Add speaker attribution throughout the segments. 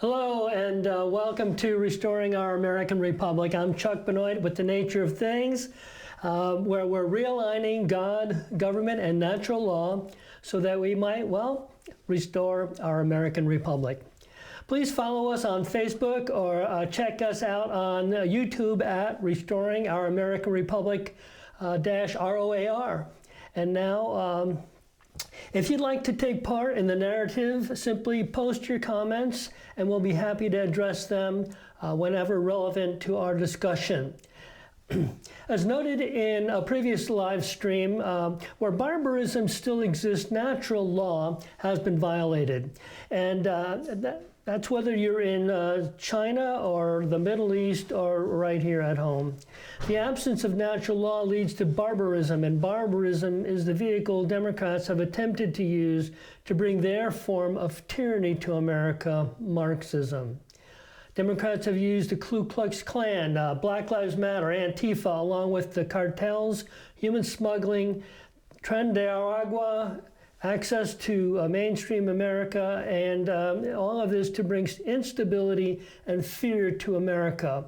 Speaker 1: Hello and welcome to Restoring Our American Republic. I'm Chuck Benoit with The Nature of Things, where we're realigning God, government, and natural law so that we might, restore our American Republic. Please follow us on Facebook or check us out on YouTube at Restoring Our American Republic -ROAR. And now, if you'd like to take part in the narrative, simply post your comments and we'll be happy to address them whenever relevant to our discussion. As noted in a previous live stream, where barbarism still exists, natural law has been violated. And that's whether you're in China or the Middle East or right here at home. The absence of natural law leads to barbarism, and barbarism is the vehicle Democrats have attempted to use to bring their form of tyranny to America, Marxism. Democrats have used the Ku Klux Klan, Black Lives Matter, Antifa, along with the cartels, human smuggling, Tren de Aragua, access to mainstream America, and all of this to bring instability and fear to America.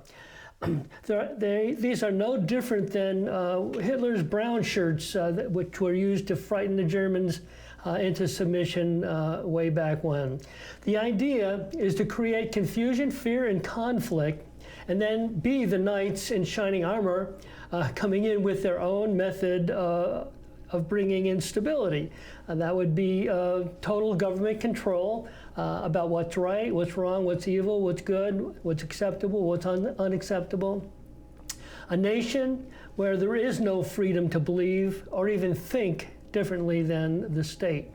Speaker 1: These are no different than Hitler's brown shirts, which were used to frighten the Germans into submission way back when. The idea is to create confusion, fear, and conflict, and then be the knights in shining armor coming in with their own method of bringing in stability. That would be total government control about what's right, what's wrong, what's evil, what's good, what's acceptable, what's unacceptable. A nation where there is no freedom to believe or even think differently than the state.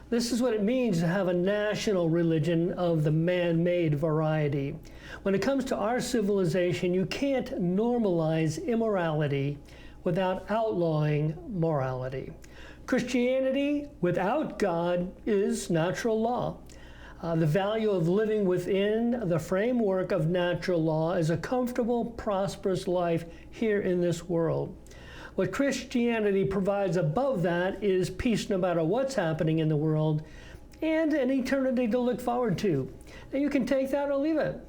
Speaker 1: This is what it means to have a national religion of the man-made variety. When it comes to our civilization, you can't normalize immorality without outlawing morality. Christianity without God is natural law. The value of living within the framework of natural law is a comfortable, prosperous life here in this world. What Christianity provides above that is peace no matter what's happening in the world and an eternity to look forward to. Now you can take that or leave it.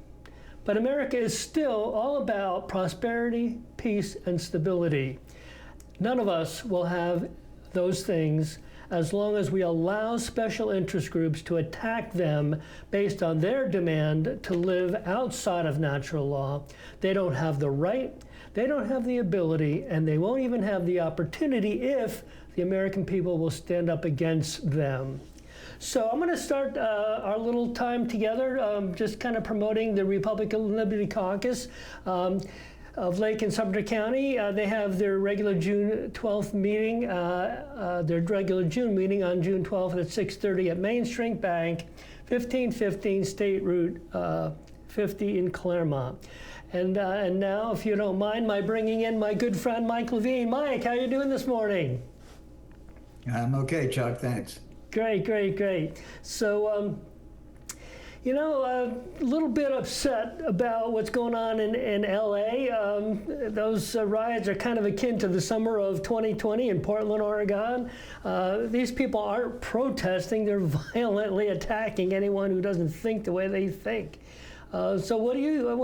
Speaker 1: But America is still all about prosperity, peace, and stability. None of us will have those things as long as we allow special interest groups to attack them based on their demand to live outside of natural law. They don't have the right, they don't have the ability, and they won't even have the opportunity if the American people will stand up against them. So I'm going to start our little time together, just kind of promoting the Republican Liberty Caucus of Lake and Sumter County. They have their regular June 12th meeting, their regular June meeting on June 12th at 6:30 at Main Street Bank, 1515 State Route 50 in Claremont. And now, if you don't mind, my bringing in my good friend Mike Levine. Mike, how you doing this morning?
Speaker 2: I'm okay, Chuck, thanks.
Speaker 1: Great. So, a little bit upset about what's going on in LA. Those riots are kind of akin to the summer of 2020 in Portland, Oregon. These people aren't protesting, they're violently attacking anyone who doesn't think the way they think. So what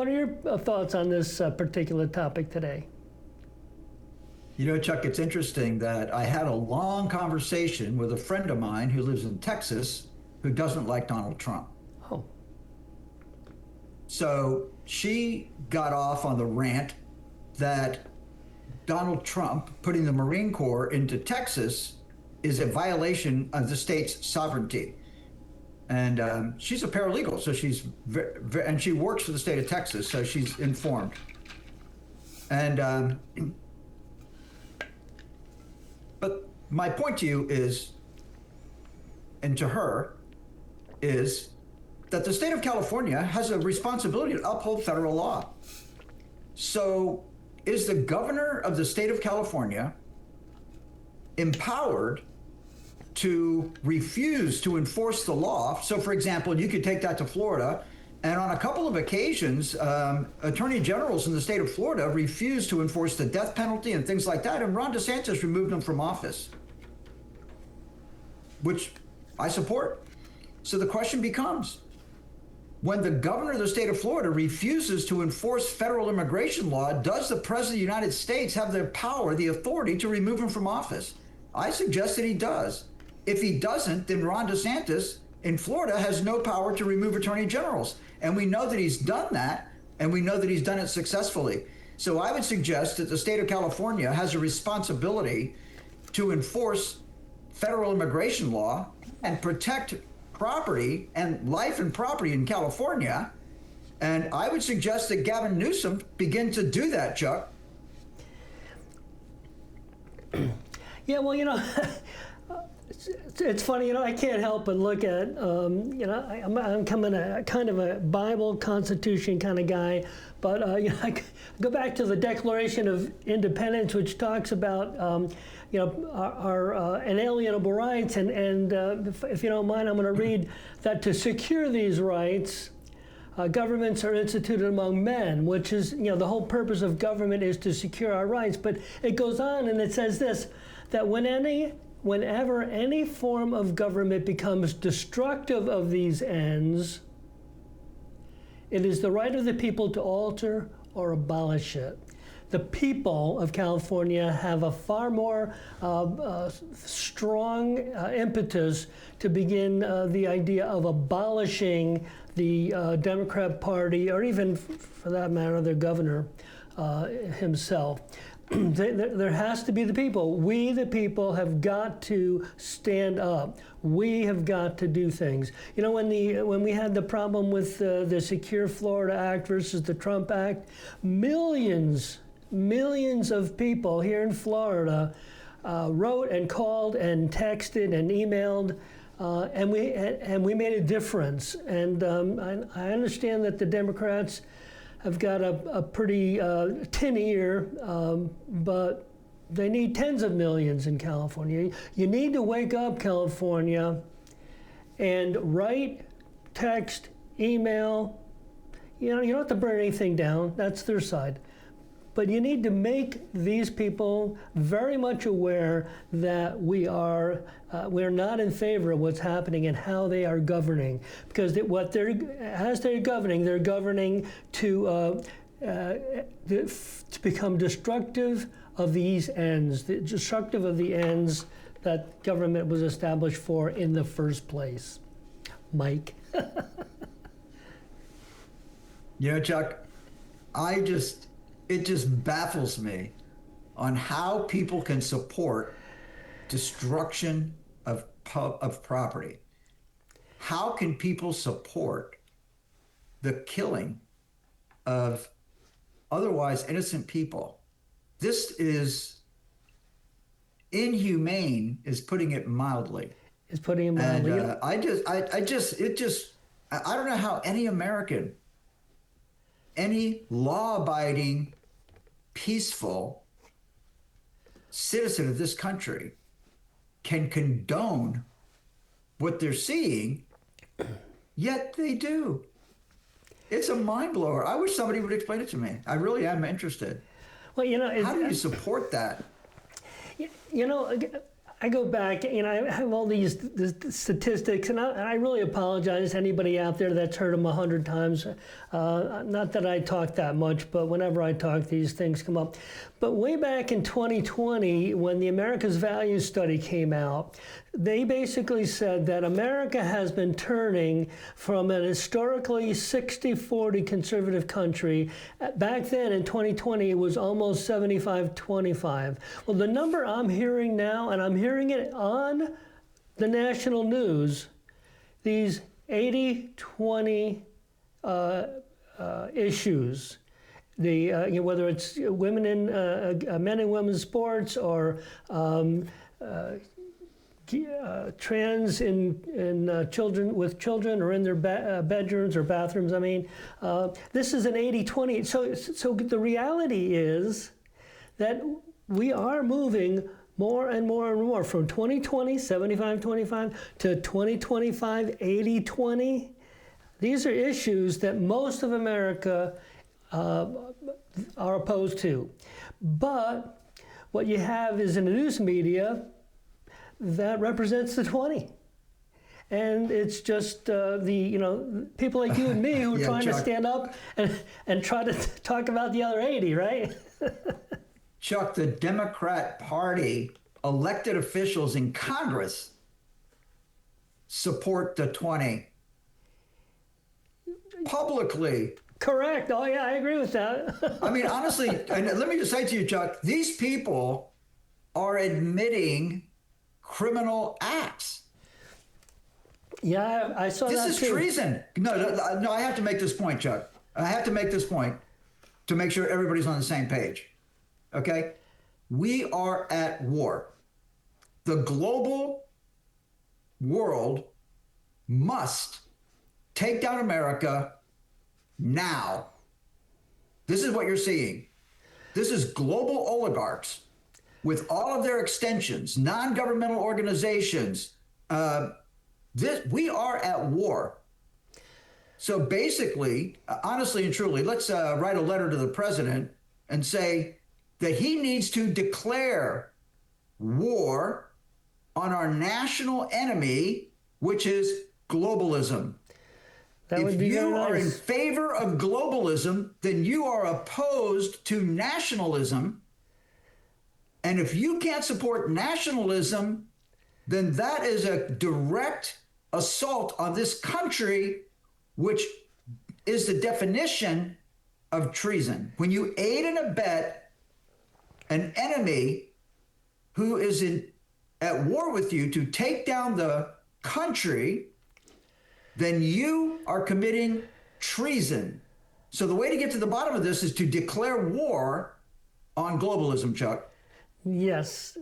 Speaker 1: are your thoughts on this particular topic today?
Speaker 2: You know, Chuck, it's interesting that I had a long conversation with a friend of mine who lives in Texas who doesn't like Donald Trump.
Speaker 1: Oh.
Speaker 2: So she got off on the rant that Donald Trump putting the Marine Corps into Texas is a violation of the state's sovereignty. And she's a paralegal, so and she works for the state of Texas, so she's informed. And but my point to you is, and to her, is that the state of California has a responsibility to uphold federal law. So is the governor of the state of California empowered to refuse to enforce the law? So, for example, you could take that to Florida, and on a couple of occasions, attorney generals in the state of Florida refused to enforce the death penalty and things like that, and Ron DeSantis removed them from office, which I support. So the question becomes, When the governor of the state of Florida refuses to enforce federal immigration law, does the president of the United States have the power, the authority to remove him from office? I suggest that he does. If he doesn't, then Ron DeSantis in Florida has no power to remove attorney generals. And we know that he's done that, and we know that he's done it successfully. So I would suggest that the state of California has a responsibility to enforce federal immigration law and protect property and life and property in California. And I would suggest that Gavin Newsom begin to do that, Chuck.
Speaker 1: Yeah, well, it's funny, I can't help but look at, I'm coming a kind of a Bible Constitution kind of guy, but I go back to the Declaration of Independence, which talks about, our inalienable rights, and if you don't mind, I'm going to read that to secure these rights, governments are instituted among men, which is, the whole purpose of government is to secure our rights. But it goes on and it says this, that whenever any form of government becomes destructive of these ends, it is the right of the people to alter or abolish it. The people of California have a far more strong impetus to begin the idea of abolishing the Democrat Party, or even, for that matter, their governor himself. There has to be the people. We, the people, have got to stand up. We have got to do things. When we had the problem with the Secure Florida Act versus the Trump Act, millions of people here in Florida wrote and called and texted and emailed, and we made a difference. And I understand that the Democrats have got a pretty tin ear, but they need tens of millions in California. You need to wake up, California, and write, text, email. You don't have to burn anything down. That's their side. But you need to make these people very much aware that we're not in favor of what's happening and how they are governing, because as they're governing to become destructive of these ends, destructive of the ends that government was established for in the first place. Mike.
Speaker 2: Chuck, it just baffles me on how people can support destruction of property. How can people support the killing of otherwise innocent people? This is inhumane, is putting it mildly.
Speaker 1: It's putting it mildly.
Speaker 2: And I don't know how any American, any law-abiding, peaceful citizen of this country can condone what they're seeing, yet they do. It's a mind blower. I wish somebody would explain it to me. I really am interested.
Speaker 1: Well,
Speaker 2: how do you support that?
Speaker 1: I go back, I have all these statistics, and I really apologize to anybody out there that's heard them 100 times. Not that I talk that much, but whenever I talk, these things come up. But way back in 2020, when the America's Values Study came out, they basically said that America has been turning from an historically 60-40 conservative country. Back then in 2020, it was almost 75-25. Well, the number I'm hearing now, and I'm hearing it on the national news, these 80-20 issues, whether it's women in men and women's sports, or trans in children with children, or in their bedrooms or bathrooms. This is an 80-20. So the reality is that we are moving more and more and more from 2020 75-25 to 2025 80-20. These are issues that most of America are opposed to. But what you have is in the news media that represents the 20. and it's just people like you and me who are
Speaker 2: Yeah,
Speaker 1: trying to
Speaker 2: Chuck.
Speaker 1: stand up and try to talk about the other 80, right?
Speaker 2: Chuck, the Democrat Party elected officials in Congress support the 20 publicly.
Speaker 1: Correct. Oh yeah, I agree with that.
Speaker 2: I mean, honestly, and let me just say to you, Chuck, these people are admitting criminal acts.
Speaker 1: Yeah, I saw that
Speaker 2: This is
Speaker 1: too.
Speaker 2: treason. No, I have to make this point, Chuck. I have to make this point to make sure everybody's on the same page. Okay? We are at war. The global world must take down America now. This is what you're seeing. This is global oligarchs with all of their extensions, non-governmental organizations. We are at war. So basically, honestly and truly, let's write a letter to the president and say that he needs to declare war on our national enemy, which is globalism.
Speaker 1: That would
Speaker 2: If
Speaker 1: be very
Speaker 2: you are in
Speaker 1: nice.
Speaker 2: favor of globalism, then you are opposed to nationalism. And if you can't support nationalism, then that is a direct assault on this country, which is the definition of treason. When you aid and abet an enemy who is at war with you to take down the country, then you are committing treason. So the way to get to the bottom of this is to declare war on globalism, Chuck.
Speaker 1: Yes.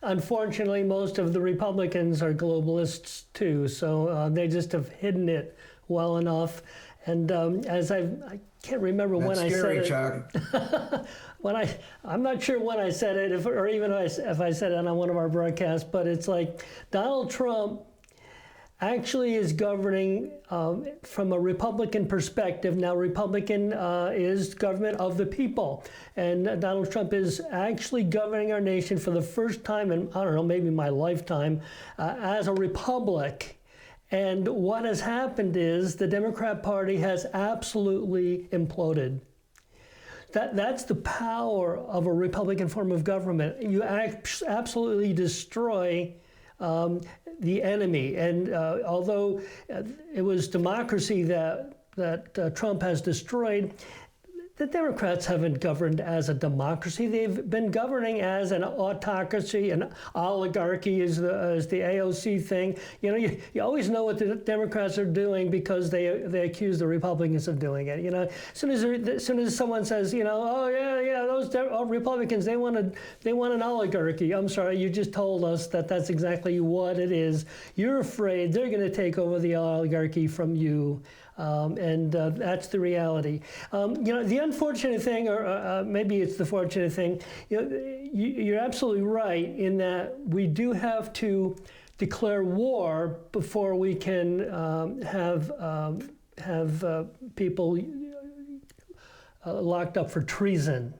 Speaker 1: Unfortunately, most of the Republicans are globalists too, so they just have hidden it well enough. And I can't remember
Speaker 2: That's
Speaker 1: when
Speaker 2: scary,
Speaker 1: I said
Speaker 2: Chuck.
Speaker 1: it. I'm not sure when I said it, or even if I said it on one of our broadcasts, but it's like Donald Trump actually is governing from a Republican perspective. Now, Republican is government of the people. And Donald Trump is actually governing our nation for the first time in, I don't know, maybe my lifetime, as a republic. And what has happened is the Democrat Party has absolutely imploded. That's the power of a Republican form of government. You absolutely destroy the enemy. And although it was democracy that Trump has destroyed, the Democrats haven't governed as a democracy. They've been governing as an autocracy, an oligarchy is the AOC thing. You know, you always know what the Democrats are doing because they accuse the Republicans of doing it. You know, as soon as someone says, you know, oh yeah, those Republicans, they want an oligarchy. I'm sorry, you just told us that that's exactly what it is. You're afraid they're going to take over the oligarchy from you. And that's the reality. You know, the unfortunate thing, or maybe it's the fortunate thing, you know, you're absolutely right in that we do have to declare war before we can have people locked up for treason.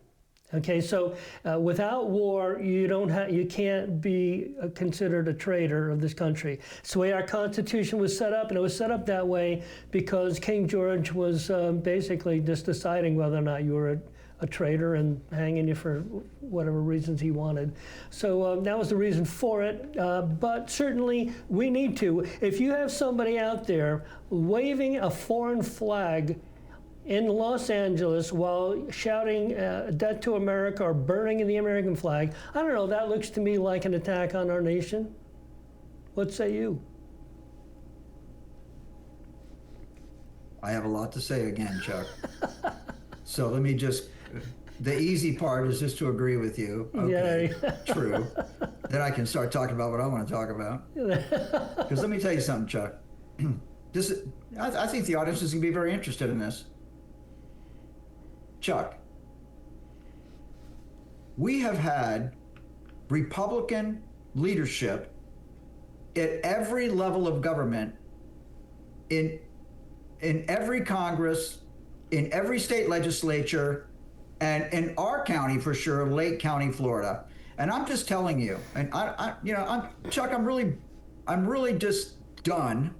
Speaker 1: Okay, so without war, you can't be considered a traitor of this country. It's the way our Constitution was set up, and it was set up that way because King George was basically just deciding whether or not you were a traitor and hanging you for whatever reasons he wanted. So that was the reason for it. But certainly we need to. If you have somebody out there waving a foreign flag in Los Angeles while shouting death to America or burning the American flag, I don't know, that looks to me like an attack on our nation. What say you?
Speaker 2: I have a lot to say again, Chuck. So let me just, the easy part is just to agree with you. Okay, true. Then I can start talking about what I want to talk about. Because let me tell you something, Chuck. I think the audience is going to be very interested in this. Chuck, we have had Republican leadership at every level of government, in every Congress, in every state legislature, and in our county for sure, Lake County, Florida. And I'm just telling you, and Chuck, I'm really just done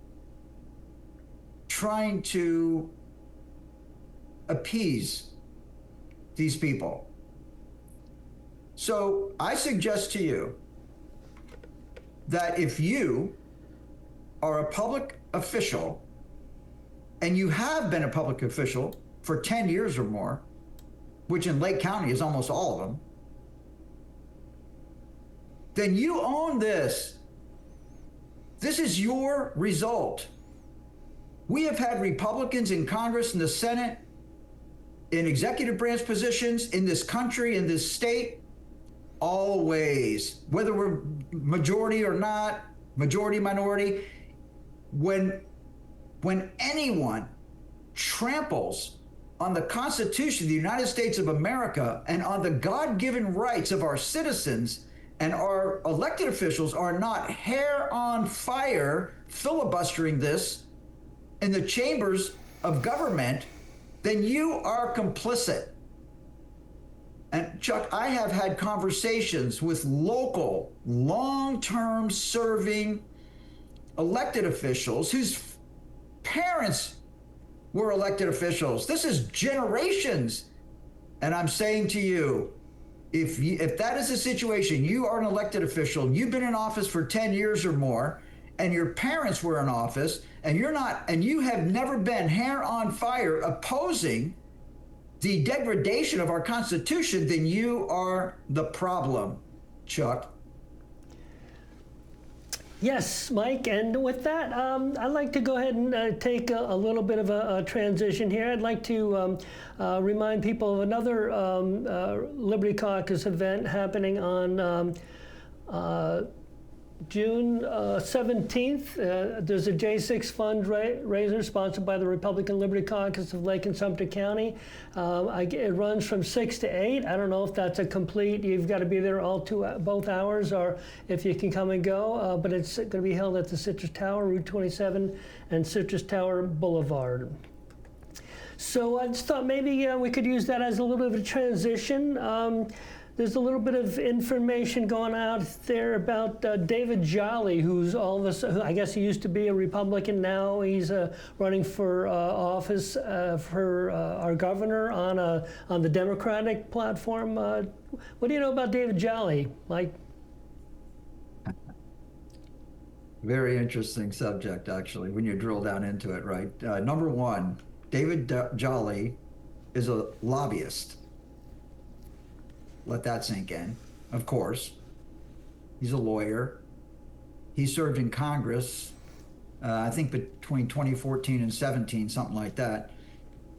Speaker 2: trying to appease these people. So I suggest to you that if you are a public official, and you have been a public official for 10 years or more, which in Lake County is almost all of them, then you own this. This is your result. We have had Republicans in Congress and the Senate, in executive branch positions in this country, in this state, always, whether we're majority or not, majority, minority, when anyone tramples on the Constitution of the United States of America and on the God-given rights of our citizens, and our elected officials are not hair on fire filibustering this in the chambers of government, then you are complicit. And Chuck, I have had conversations with local, long-term serving elected officials whose parents were elected officials. This is generations. And I'm saying to you, if that is the situation, you are an elected official, you've been in office for 10 years or more, and your parents were in office, and you have never been hair on fire opposing the degradation of our Constitution, then you are the problem, Chuck.
Speaker 1: Yes, Mike, and with that, I'd like to go ahead and take a little bit of a transition here. I'd like to remind people of another Liberty Caucus event happening on June 17th. There's a J6 fundraiser sponsored by the Republican Liberty Caucus of Lake and Sumter County. It runs from 6 to 8. I don't know if that's a complete, you've got to be there both hours, or if you can come and go, but it's going to be held at the Citrus Tower, Route 27 and Citrus Tower Boulevard. So I just thought maybe we could use that as a little bit of a transition. There's a little bit of information going out there about David Jolly, who's all of us. I guess he used to be a Republican. Now he's running for office for our governor on the Democratic platform. What do you know about David Jolly, Mike?
Speaker 2: Very interesting subject, actually, when you drill down into it, right? Number one, David Jolly is a lobbyist. Let that sink in. Of course, he's a lawyer. He served in Congress, I think between 2014 and 17, something like that.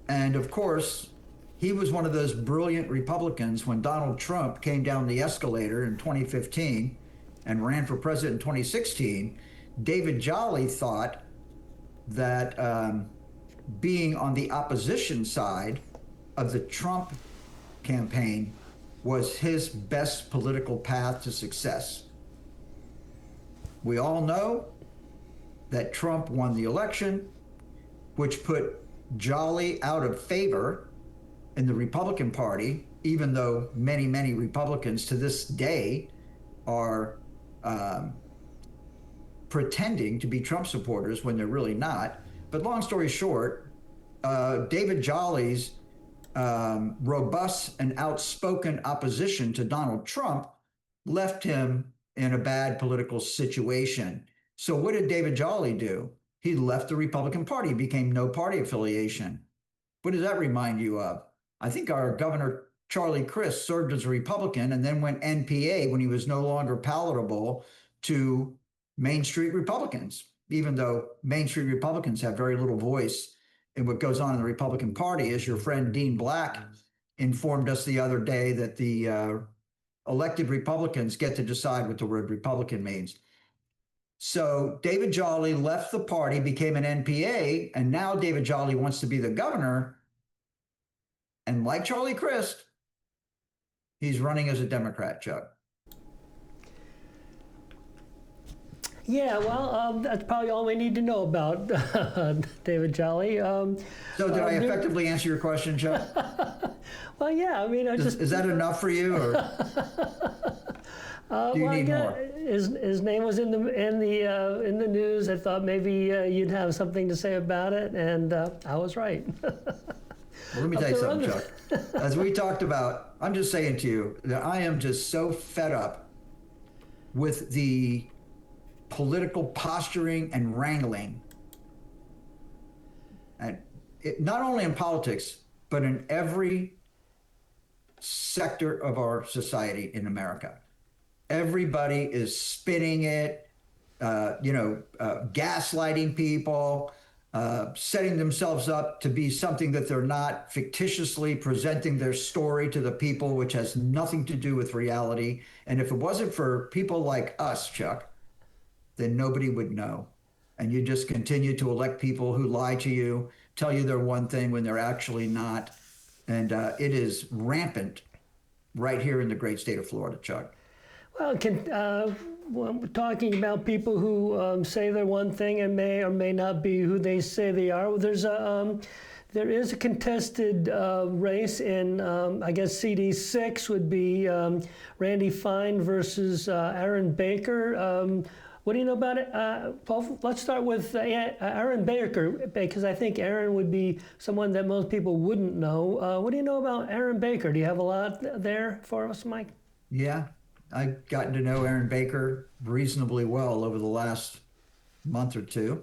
Speaker 2: And of course, he was one of those brilliant Republicans when Donald Trump came down the escalator in 2015 and ran for president in 2016. David Jolly thought that being on the opposition side of the Trump campaign was his best political path to success. We all know that Trump won the election, which put Jolly out of favor in the Republican Party, even though many, many Republicans to this day are pretending to be Trump supporters when they're really not. But long story short, David Jolly's robust and outspoken opposition to Donald Trump left him in a bad political situation. So what did David Jolly do? He left the Republican Party, became no party affiliation. What does that remind you of? I think our Governor Charlie Crist served as a Republican and then went NPA when he was no longer palatable to Main Street Republicans, even though Main Street Republicans have very little voice in what goes on in the Republican Party. As your friend Dean Black informed us the other day, that the elected Republicans get to decide what the word Republican means. So David Jolly left the party, became an NPA, and now David Jolly wants to be the governor. And like Charlie Crist, he's running as a Democrat, Chuck.
Speaker 1: Yeah, well, that's probably all we need to know about David Jolly.
Speaker 2: So did I effectively answer your question, Chuck?
Speaker 1: Well, yeah, I mean,
Speaker 2: Is that enough for you? Or? Do you
Speaker 1: Well, I
Speaker 2: need
Speaker 1: got
Speaker 2: more?
Speaker 1: his name was in the news. I thought maybe you'd have something to say about it, and I was right.
Speaker 2: Well, let me
Speaker 1: Up
Speaker 2: tell you
Speaker 1: to
Speaker 2: something,
Speaker 1: run.
Speaker 2: Chuck. As we talked about, I'm just saying to you that I am just so fed up with the political posturing and wrangling, and not only in politics, but in every sector of our society in America. Everybody is spinning it, gaslighting people, setting themselves up to be something that they're not, fictitiously presenting their story to the people, which has nothing to do with reality. And if it wasn't for people like us, Chuck, then nobody would know. And you just continue to elect people who lie to you, tell you they're one thing when they're actually not. And it is rampant right here in the great state of Florida, Chuck.
Speaker 1: Well, we're talking about people who say they're one thing and may or may not be who they say they are. Well, there is a contested race in, I guess CD6 would be Randy Fine versus Aaron Baker. What do you know about it? Well, let's start with Aaron Baker, because I think Aaron would be someone that most people wouldn't know. What do you know about Aaron Baker? Do you have a lot there for us, Mike?
Speaker 2: Yeah, I've gotten to know Aaron Baker reasonably well over the last month or two.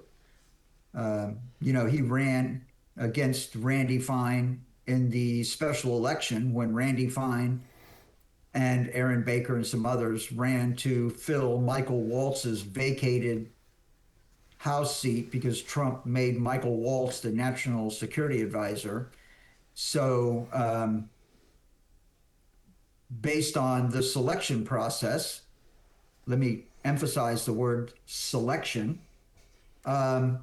Speaker 2: He ran against Randy Fine in the special election when Randy Fine and Aaron Baker and some others ran to fill Michael Waltz's vacated House seat because Trump made Michael Waltz the national security advisor. So, based on the selection process, let me emphasize the word selection. The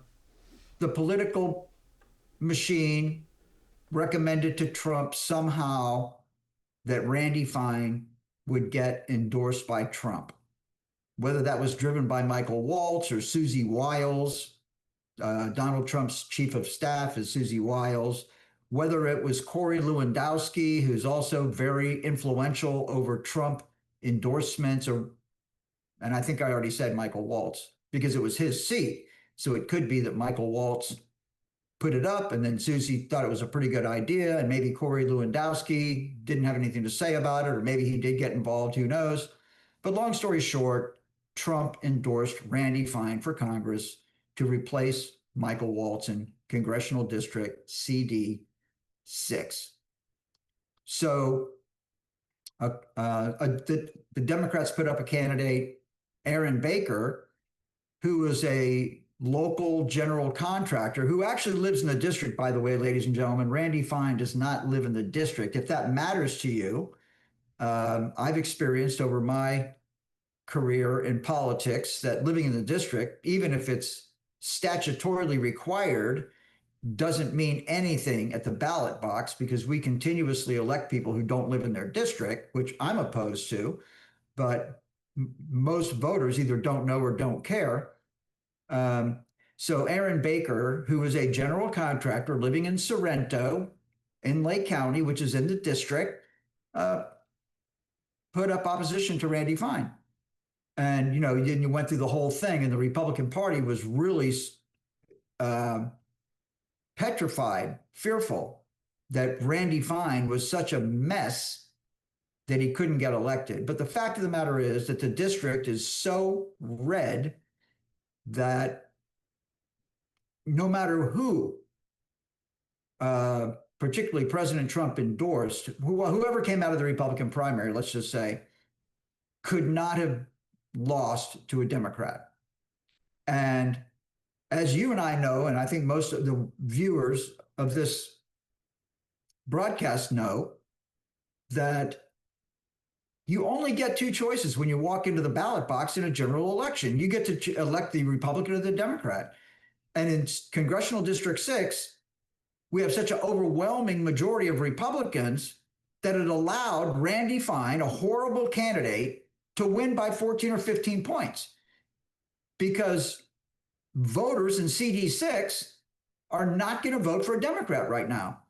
Speaker 2: political machine recommended to Trump somehow that Randy Fine would get endorsed by Trump. Whether that was driven by Michael Waltz or Susie Wiles, Donald Trump's chief of staff is Susie Wiles, whether it was Corey Lewandowski, who's also very influential over Trump endorsements, and I think I already said Michael Waltz because it was his seat. So it could be that Michael Waltz put it up and then Susie thought it was a pretty good idea. And maybe Corey Lewandowski didn't have anything to say about it, or maybe he did get involved, who knows? But long story short, Trump endorsed Randy Fine for Congress to replace Michael Waltz in Congressional District CD6. So the Democrats put up a candidate, Aaron Baker, who was a local general contractor who actually lives in the district, by the way, ladies and gentlemen. Randy Fine does not live in the district. If that matters to you, I've experienced over my career in politics that living in the district, even if it's statutorily required, doesn't mean anything at the ballot box because we continuously elect people who don't live in their district, which I'm opposed to, but most voters either don't know or don't care. So Aaron Baker, who is a general contractor living in Sorrento in Lake County, which is in the district, put up opposition to Randy Fine. And, then you went through the whole thing, and the Republican Party was really petrified, fearful that Randy Fine was such a mess that he couldn't get elected. But the fact of the matter is that the district is so red that no matter who, particularly President Trump endorsed, whoever came out of the Republican primary, let's just say, could not have lost to a Democrat. And as you and I know, and I think most of the viewers of this broadcast know, that you only get two choices when you walk into the ballot box in a general election. You get to elect the Republican or the Democrat. And in Congressional District 6, we have such an overwhelming majority of Republicans that it allowed Randy Fine, a horrible candidate, to win by 14 or 15 points because voters in CD6 are not going to vote for a Democrat right now.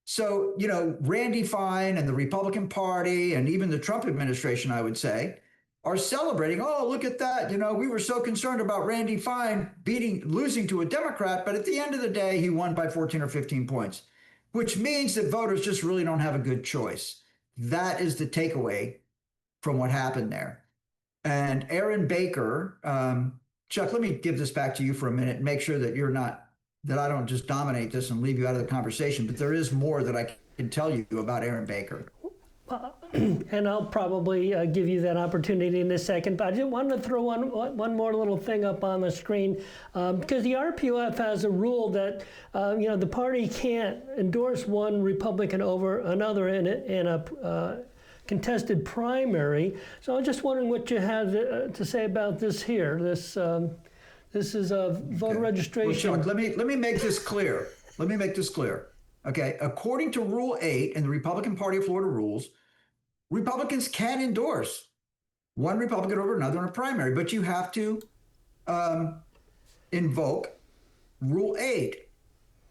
Speaker 2: So, Randy Fine and the Republican Party and even the Trump administration, I would say, are celebrating. Oh, look at that. We were so concerned about Randy Fine losing to a Democrat, but at the end of the day, he won by 14 or 15 points, which means that voters just really don't have a good choice. That is the takeaway from what happened there. And Aaron Baker, Chuck, let me give this back to you for a minute and make sure that I don't just dominate this and leave you out of the conversation, but there is more that I can tell you about Aaron Baker.
Speaker 1: And I'll probably give you that opportunity in a second, but I just wanted to throw one more little thing up on the screen, because the RPF has a rule that the party can't endorse one Republican over another in a contested primary. So I'm just wondering what you had to say about this here. This is a voter registration.
Speaker 2: Well, Chuck, let me make this clear. Okay, according to Rule 8 in the Republican Party of Florida rules, Republicans can endorse one Republican over another in a primary, but you have to invoke Rule 8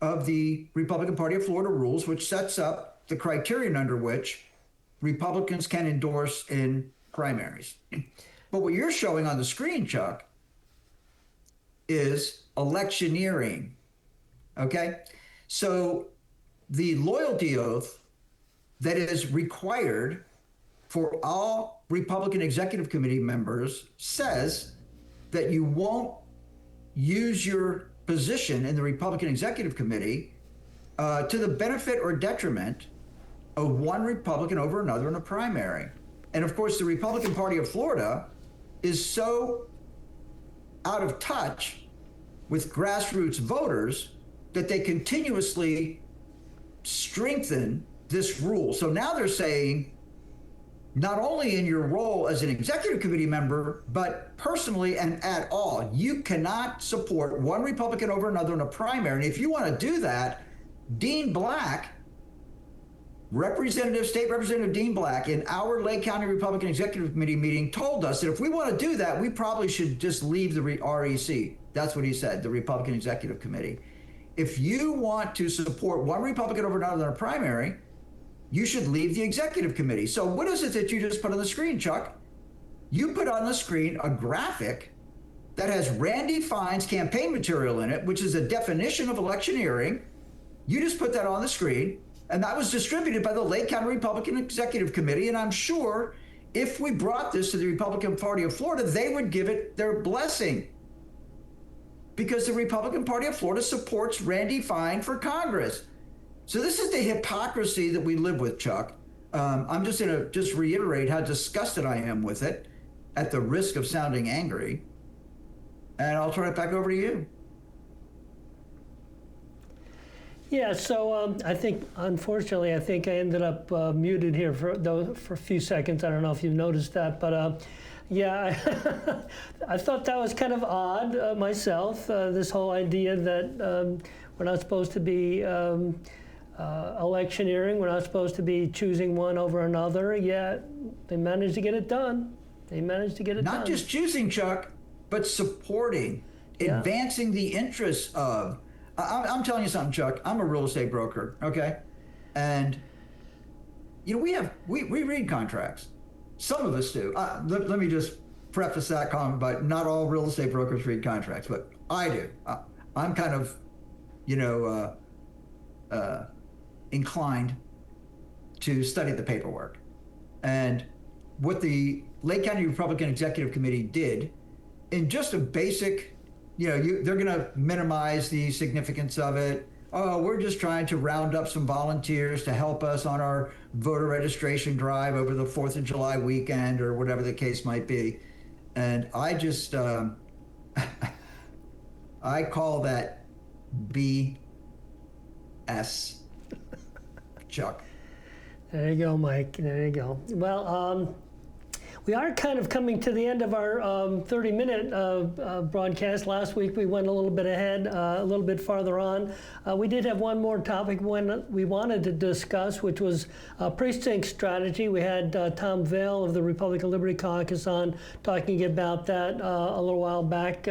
Speaker 2: of the Republican Party of Florida rules, which sets up the criterion under which Republicans can endorse in primaries. But what you're showing on the screen, Chuck, is electioneering. Okay? So the loyalty oath that is required for all Republican Executive Committee members says that you won't use your position in the Republican Executive Committee to the benefit or detriment of one Republican over another in a primary. And of course, the Republican Party of Florida is so out of touch with grassroots voters that they continuously strengthen this rule. So now they're saying, not only in your role as an executive committee member, but personally and at all, you cannot support one Republican over another in a primary. And if you want to do that, Dean Black, State Representative Dean Black, in our Lake County Republican Executive Committee meeting, told us that if we want to do that, we probably should just leave the REC. That's what he said, the Republican Executive Committee. If you want to support one Republican over another in a primary, you should leave the Executive Committee. So what is it that you just put on the screen, Chuck? You put on the screen a graphic that has Randy Fine's campaign material in it, which is a definition of electioneering. You just put that on the screen, and that was distributed by the Lake County Republican Executive Committee. And I'm sure if we brought this to the Republican Party of Florida, they would give it their blessing, because the Republican Party of Florida supports Randy Fine for Congress. So this is the hypocrisy that we live with, Chuck. I'm just going to reiterate how disgusted I am with it, at the risk of sounding angry. And I'll turn it back over to you.
Speaker 1: Yeah, so I think, unfortunately, I ended up muted here for a few seconds. I don't know if you noticed that, but yeah, I thought that was kind of odd myself, this whole idea that we're not supposed to be electioneering, we're not supposed to be choosing one over another, yet they managed to get it done. Not just choosing, Chuck, but supporting, advancing the interests of. I'm telling you something, Chuck. I'm a real estate broker, okay? And, we read contracts. Some of us do. Let me just preface that comment by not all real estate brokers read contracts, but I do. I'm kind of, inclined to study the paperwork. And what the Lake County Republican Executive Committee did, in just a basic, they're going to minimize the significance of it. Oh, we're just trying to round up some volunteers to help us on our voter registration drive over the 4th of July weekend, or whatever the case might be. And I just, I call that BS, Chuck. There you go, Mike. There you go. Well, we are kind of coming to the end of our 30-minute broadcast. Last week we went a little bit ahead, a little bit farther on. We did have one more topic we wanted to discuss, which was precinct strategy. We had Tom Vail of the Republican Liberty Caucus on talking about that a little while back.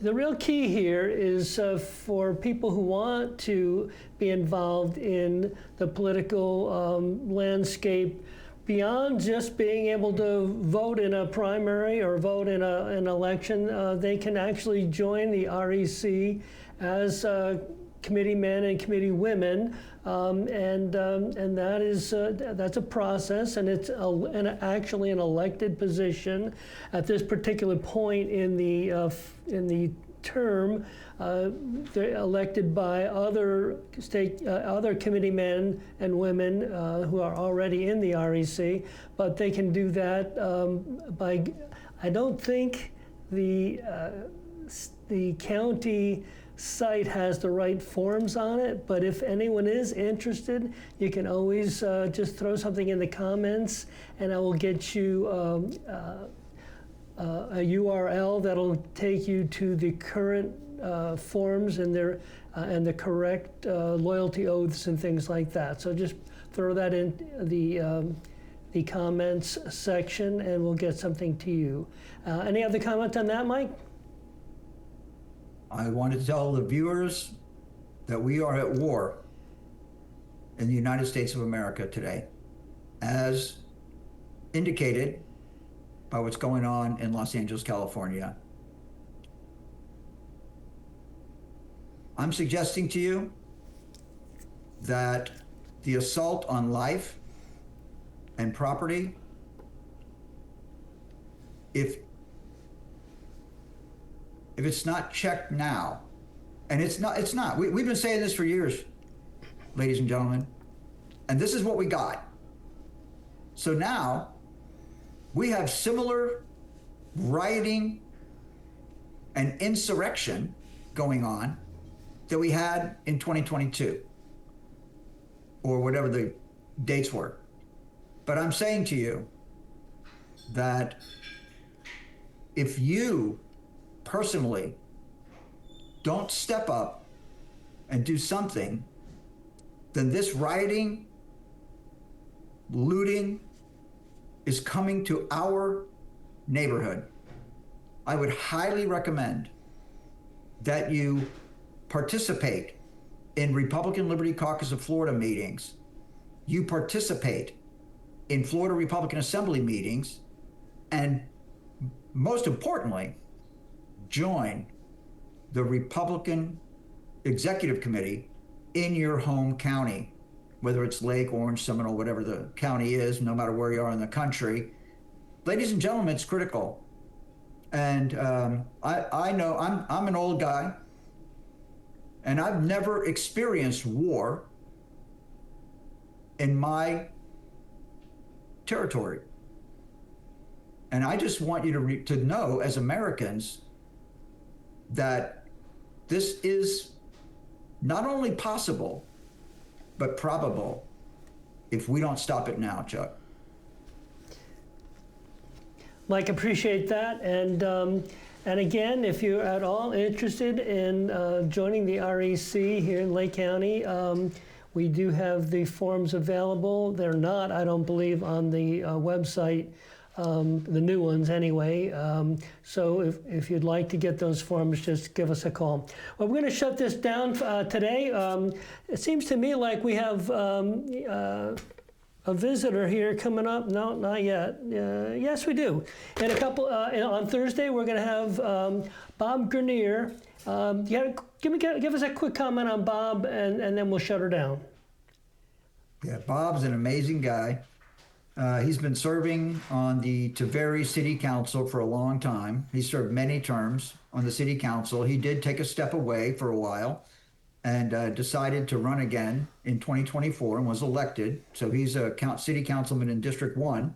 Speaker 1: The real key here is for people who want to be involved in the political landscape beyond just being able to vote in a primary or vote in an election, they can actually join the REC as committee men and committee women, and that is that's a process, and it's actually an elected position. At this particular point in the term, they're elected by other other committee men and women who are already in the REC, but they can do that by. I don't think the county site has the right forms on it, but if anyone is interested, you can always just throw something in the comments, and I will get you a URL that'll take you to the current forms and the correct loyalty oaths and things like that. So just throw that in the comments section, and we'll get something to you. Any other comment on that, Mike?
Speaker 2: I want to tell the viewers that we are at war in the United States of America today, as indicated by what's going on in Los Angeles, California. I'm suggesting to you that the assault on life and property, if it's not checked now, and it's not. We've been saying this for years, ladies and gentlemen, and this is what we got. So now we have similar rioting and insurrection going on that we had in 2022, or whatever the dates were. But I'm saying to you that if you personally don't step up and do something, then this rioting, looting is coming to our neighborhood. I would highly recommend that you participate in Republican Liberty Caucus of Florida meetings. You participate in Florida Republican Assembly meetings, and most importantly, join the Republican Executive Committee in your home county, whether it's Lake, Orange, Seminole, whatever the county is, no matter where you are in the country. Ladies and gentlemen, it's critical. And I know I'm an old guy, and I've never experienced war in my territory. And I just want you to know, as Americans, that this is not only possible, but probable if we don't stop it now, Chuck.
Speaker 1: Mike, appreciate that. And again, if you're at all interested in joining the REC here in Lake County, we do have the forms available. They're not, I don't believe, on the website, the new ones anyway. So if you'd like to get those forms, just give us a call. Well, we're going to shut this down today. It seems to me like we have a visitor here coming up. No, not yet. Yes, we do. In a couple, on Thursday, we're going to have Bob Grenier. Give us a quick comment on Bob, and then we'll shut her down.
Speaker 2: Yeah, Bob's an amazing guy. He's been serving on the Taveri City Council for a long time. He served many terms on the City Council. He did take a step away for a while and decided to run again in 2024 and was elected. So he's a city councilman in District 1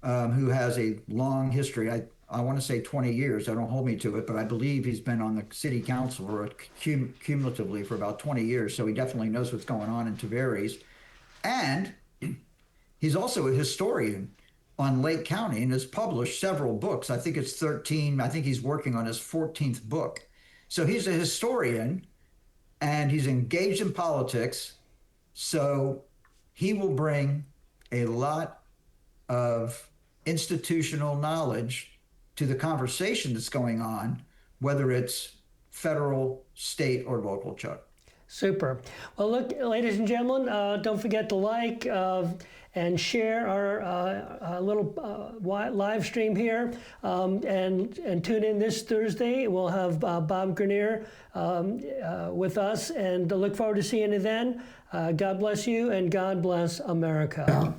Speaker 2: who has a long history. I want to say 20 years. Don't hold me to it, but I believe he's been on the City Council for cumulatively for about 20 years. So he definitely knows what's going on in Taveri's. And he's also a historian on Lake County and has published several books. I think it's 13. I think he's working on his 14th book. So he's a historian and he's engaged in politics. So he will bring a lot of institutional knowledge to the conversation that's going on, whether it's federal, state, or local, Chuck.
Speaker 1: Super. Well, look, ladies and gentlemen, don't forget to like and share our little live stream here, and tune in this Thursday. We'll have Bob Grenier with us, and look forward to seeing you then. God bless you, and God bless America.